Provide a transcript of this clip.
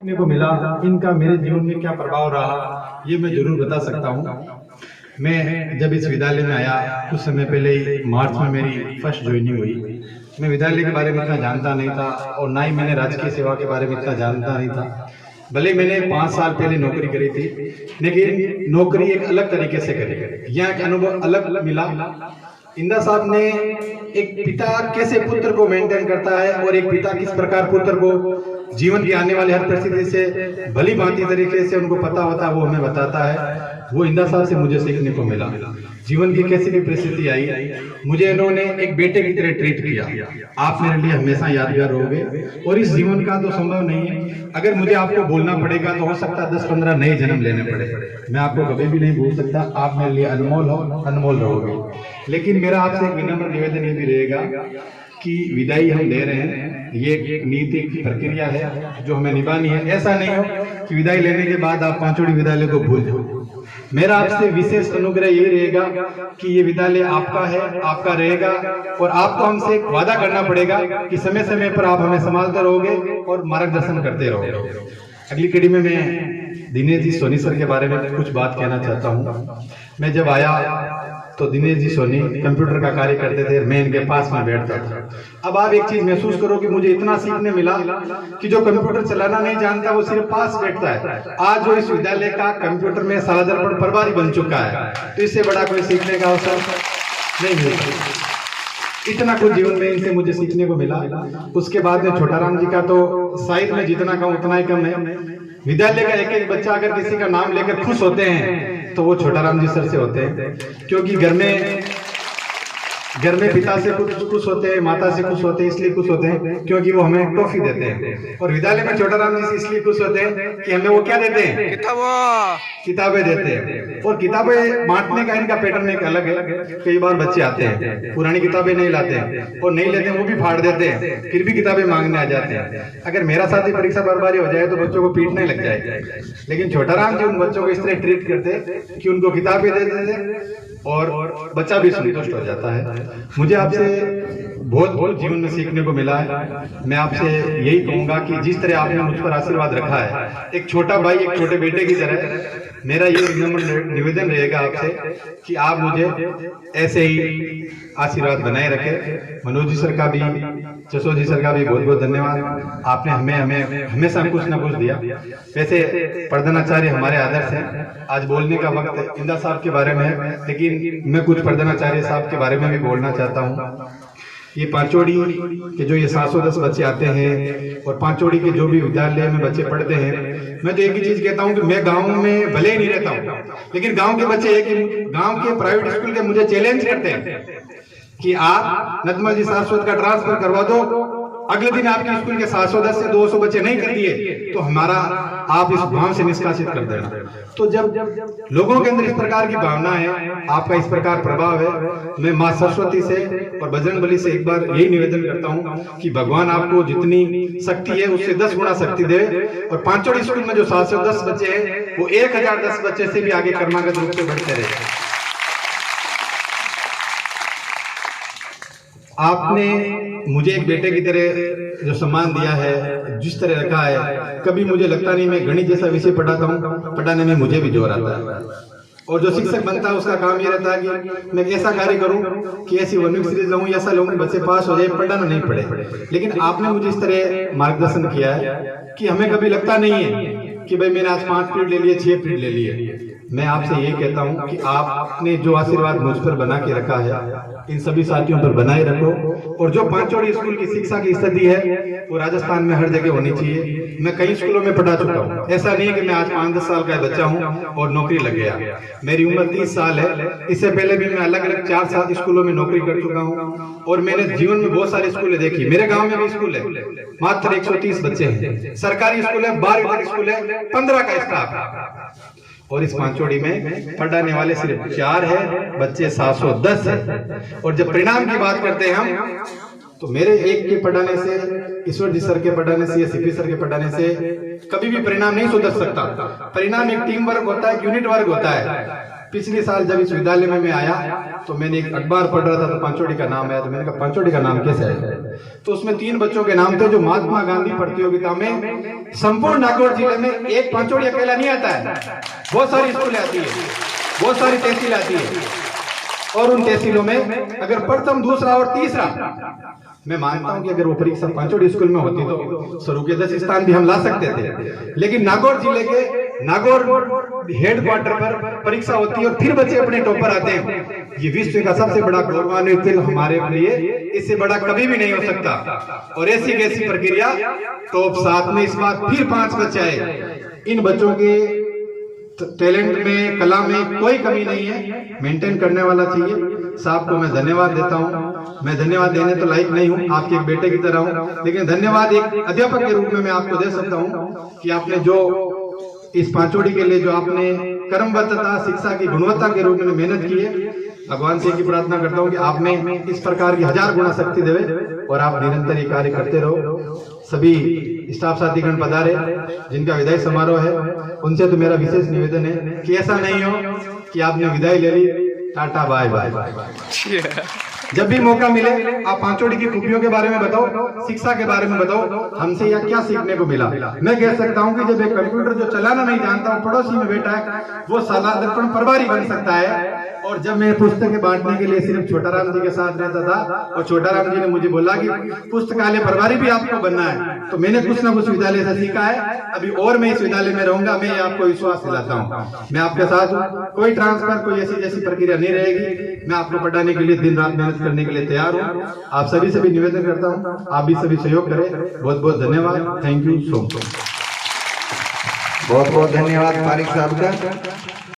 सीखने को मिला, इनका मेरे जीवन में क्या प्रभाव रहा ये मैं जरूर बता सकता हूँ। मैं जब इस विद्यालय में आया कुछ समय पहले ही मार्च में मेरी फर्स्ट ज्वाइनिंग हुई। मैं विद्यालय के बारे में इतना जानता नहीं था और ना ही मैंने राजकीय सेवा के बारे में इतना जानता नहीं था। भले मैंने 5 साल पहले नौकरी करी थी, लेकिन नौकरी एक अलग तरीके से करी। यहाँ एक अनुभव अलग मिला। इंदा साहब ने एक पिता कैसे पुत्र को मेंटेन करता है और एक पिता किस प्रकार पुत्र को जीवन की आने वाली हर परिस्थिति से भली भांति तरीके से उनको पता होता है, वो हमें बताता है। वो इंदा साहब से मुझे सीखने को मिला। जीवन की कैसी भी परिस्थिति आई, मुझे इन्होंने एक बेटे की तरह ट्रीट किया। आप मेरे लिए हमेशा यादगार रहोगे और इस जीवन का तो संभव नहीं है। अगर मुझे आपको बोलना पड़ेगा तो हो सकता है 10-15 नए जन्म लेने पड़े। मैं आपको कभी भी नहीं भूल सकता। आप मेरे लिए अनमोल हो, अनमोल रहोगे। लेकिन मेरा आपसे एक विनम्र निवेदन ये भी रहेगा कि विदाई हम दे रहे हैं, ये एक नीति की प्रक्रिया है जो हमें निभानी है। ऐसा नहीं हो कि विदाई लेने के बाद आप पांचोड़ी विद्यालय को भूल जाओ। मेरा आपसे विशेष अनुग्रह यही रहेगा कि ये विद्यालय आपका है, आपका रहेगा और आपको हमसे एक वादा करना पड़ेगा कि समय समय पर आप हमें संभालते रहोगे और मार्गदर्शन करते रहोगे। अगली कड़ी में मैं दिनेश जी सोनी सर के बारे में कुछ बात कहना चाहता हूँ। मैं जब आया तो दिनेश जी सोनी कंप्यूटर का कार्य करते थे, मैं इनके पास में बैठता था। अब आप एक चीज महसूस करो कि मुझे इतना सीखने मिला कि जो कंप्यूटर चलाना नहीं जानता वो सिर्फ पास बैठता है। आज जो इस विद्यालय का कंप्यूटर में सालादर्पण प्रभारी बन चुका है, तो इससे बड़ा कोई सीखने का अवसर नहीं मिलता। इतना कुछ जीवन में इनसे मुझे सीखने को मिला। उसके बाद में छोटाराम जी का तो शायद मैं जितना कहूँ उतना ही कम है। विद्यालय का एक एक बच्चा अगर किसी का नाम लेकर खुश होते हैं तो वो छोटाराम जी सर से होते हैं, क्योंकि घर में पिता से खुश होते हैं, माता से खुश होते हैं। इसलिए खुश होते हैं क्योंकि वो हमें टॉफी देते हैं, और विद्यालय में छोटाराम जी से इसलिए खुश होते हैं कि हमें वो क्या देते हैं, किताबें देते हैं। और किताबें बांटने का इनका पैटर्न एक अलग है। कई बार बच्चे आते हैं, पुरानी किताबें नहीं लाते हैं और नहीं लेते हैं, वो भी फाड़ देते हैं, फिर भी किताबें मांगने आ जाते हैं। अगर मेरा साथी परीक्षा बर्बादी हो जाए तो बच्चों को पीटने लग जाए, लेकिन छोटाराम जी उन बच्चों को इस तरह ट्रीट करते कि उनको किताबें दे देते और बच्चा भी संतुष्ट हो जाता है। मुझे आपसे बहुत जीवन में सीखने को मिला है। मैं आपसे यही कहूंगा कि जिस तरह आपने मुझ पर आशीर्वाद रखा है, एक छोटा भाई एक छोटे बेटे की तरह, मेरा ये निवेदन रहेगा आपसे कि आप मुझे ऐसे ही आशीर्वाद बनाए रखें। मनोज जी सर का भी, जसो जी सर का भी बहुत बहुत धन्यवाद। आपने हमें हमेशा कुछ ना कुछ दिया। वैसे प्रधानाचार्य हमारे आदर्श हैं। आज बोलने का वक्त इंदा साहब के बारे में है, लेकिन मैं कुछ प्रधानाचार्य साहब के बारे में भी बोलना चाहता हूँ। ये पांचोड़ी के जो ये 710 बच्चे आते हैं और पांचोड़ी के जो भी विद्यालय में बच्चे पढ़ते हैं, मैं तो एक ही चीज कहता हूँ कि मैं गांव में भले ही नहीं रहता हूँ, लेकिन गांव के बच्चे एक गांव के प्राइवेट स्कूल के मुझे चैलेंज करते हैं कि आप नतमल जी सारस्वत का ट्रांसफर करवा दो। अगले दिन आपके स्कूल के 710 से 200 बच्चे नहीं कर दिए तो हमारा आप इस गांव से निष्कासित कर देना। तो जब लोगों के अंदर इस प्रकार की भावना है, आपका इस प्रकार प्रभाव है, मैं माँ सरस्वती से और बजरंगबली से एक बार यही निवेदन करता हूँ कि भगवान आपको जितनी शक्ति है उससे 10 गुना शक्ति दे। और पांचोड़ी स्कूल में जो 710 बच्चे हैं वो 1010 बच्चे से भी आगे क्रमागत रूप से बढ़ते रहे। आपने मुझे एक बेटे की तरह जो सम्मान दिया है, जिस तरह रखा है, कभी मुझे लगता नहीं। मैं गणित जैसा विषय पढ़ाता हूँ, पढ़ाने में मुझे भी जोर आता है। और जो शिक्षक बनता है उसका काम ये रहता है कि मैं ऐसा कार्य करूं कि ऐसी वर्णिक सीरीज लाऊं, ऐसा लाऊं बच्चे पास हो जाए, पढ़ना नहीं पड़े। लेकिन आपने मुझे इस तरह मार्गदर्शन किया है कि हमें कभी लगता नहीं है कि भाई मैंने आज 5 पीरियड ले लिए, 6 पीरियड ले लिए। मैं आपसे ये कहता हूँ कि आपने जो आशीर्वाद मुझ पर बना के रखा है, इन सभी साथियों पर बनाए रखो। और जो पांचोड़ी स्कूल की शिक्षा की स्थिति है वो राजस्थान में हर जगह होनी चाहिए। मैं कई स्कूलों में पढ़ा चुका हूँ। ऐसा नहीं है कि मैं आज 5-10 साल का बच्चा हूँ और नौकरी लग गया। मेरी उम्र 30 साल है। इससे पहले भी मैं अलग अलग 4 स्कूलों में नौकरी कर चुका हूँ और मैंने जीवन में बहुत सारे स्कूलें देखी। मेरे गाँव में भी स्कूल है, मात्र 130 बच्चे हैं। सरकारी स्कूल है, 12 स्कूल है, 15 का स्टाफ है। और इस पांचोड़ी में पढ़ाने वाले सिर्फ 4 है, बच्चे 710 है। और जब परिणाम की बात करते हैं हम, तो मेरे एक के पढ़ाने से, ईश्वर जी सर के पढ़ाने से या सीपी सर के पढ़ाने से कभी भी परिणाम नहीं सुधर सकता। परिणाम एक टीम वर्क होता है, एक यूनिट वर्क होता है। पिछले साल जब इस विद्यालय में मैं आया तो मैंने एक अखबार पढ़ रहा था तो पांचोड़ी का नाम आया, तो मैंने कहा पांचोड़ी का नाम कैसे आया? तो उसमें 3 बच्चों के नाम थे जो महात्मा गांधी प्रतियोगिता में संपूर्ण नागौर जिले में एक पांचोड़ी अकेला नहीं आता है, बहुत सारी स्कूलें आती है, बहुत सारी तहसील आती है, और उन तहसीलों में अगर प्रथम, दूसरा और तीसरा, मैं मानता हूं कि अगर वो परीक्षा पांचोड़ी स्कूल में होती तो शुरू के 10 स्थान भी हम ला सकते थे, लेकिन नागौर जिले के नागौर हेडक्वार्टर पर परीक्षा होती है और फिर बच्चे अपने टॉपर आते हैं। ये विश्व का सबसे बड़ा गौरवान्वित हमारे लिए, इससे बड़ा कभी भी नहीं हो सकता। और ऐसी कैसी प्रक्रिया, टॉप 7 में इस बार फिर 5 बच्चे आए। इन बच्चों के टैलेंट में, कला में कोई कमी नहीं है, मेंटेन करने वाला चाहिए। साहब को मैं धन्यवाद देता हूं। मैं धन्यवाद देने तो लायक नहीं हूं, आपके एक बेटे की तरह हूं, लेकिन धन्यवाद एक अध्यापक के रूप में मैं आपको दे सकता हूं कि आपने जो इस पांचोड़ी के लिए जो आपने कर्मबद्धता, शिक्षा की गुणवत्ता के रूप में मेहनत की है, भगवान से की प्रार्थना करता हूं कि आप में इस प्रकार की 1000 गुना शक्ति देवे और आप निरंतर ये कार्य करते रहो। सभी स्टाफ साथीगण पधारे जिनका विदाई समारोह है, उनसे तो मेरा विशेष निवेदन है कि ऐसा नहीं हो कि आपने विदाई ले ली, टाटा बाय बाय। जब भी मौका मिले आप पांचोड़ी की खूबियों के बारे में बताओ, शिक्षा के बारे में बताओ, हमसे या क्या सीखने को मिला। मैं कह सकता हूं कि जब एक कंप्यूटर जो चलाना नहीं जानता, पड़ोसी में बैठा है, वो साला दर्पण प्रभारी बन सकता है। और जब मैं पुस्तकें बांटने के लिए सिर्फ छोटाराम जी के साथ रहता था और छोटाराम जी ने मुझे बोला कि पुस्तकालय प्रभारी भी आपको बनना है, तो मैंने कुछ ना कुछ विद्यालय से सीखा है। अभी और मैं इस विद्यालय में रहूंगा, मैं आपको विश्वास दिलाता हूँ। मैं आपके साथ हूँ, कोई ट्रांसफर, कोई ऐसी जैसी प्रक्रिया नहीं रहेगी। मैं आपको पढ़ाने के लिए दिन रात मेहनत करने के लिए तैयार हूँ। आप सभी से भी निवेदन करता हूँ, आप भी सभी सहयोग करें। बहुत बहुत धन्यवाद। Thank you so much. बहुत बहुत धन्यवाद फारिक साहब का।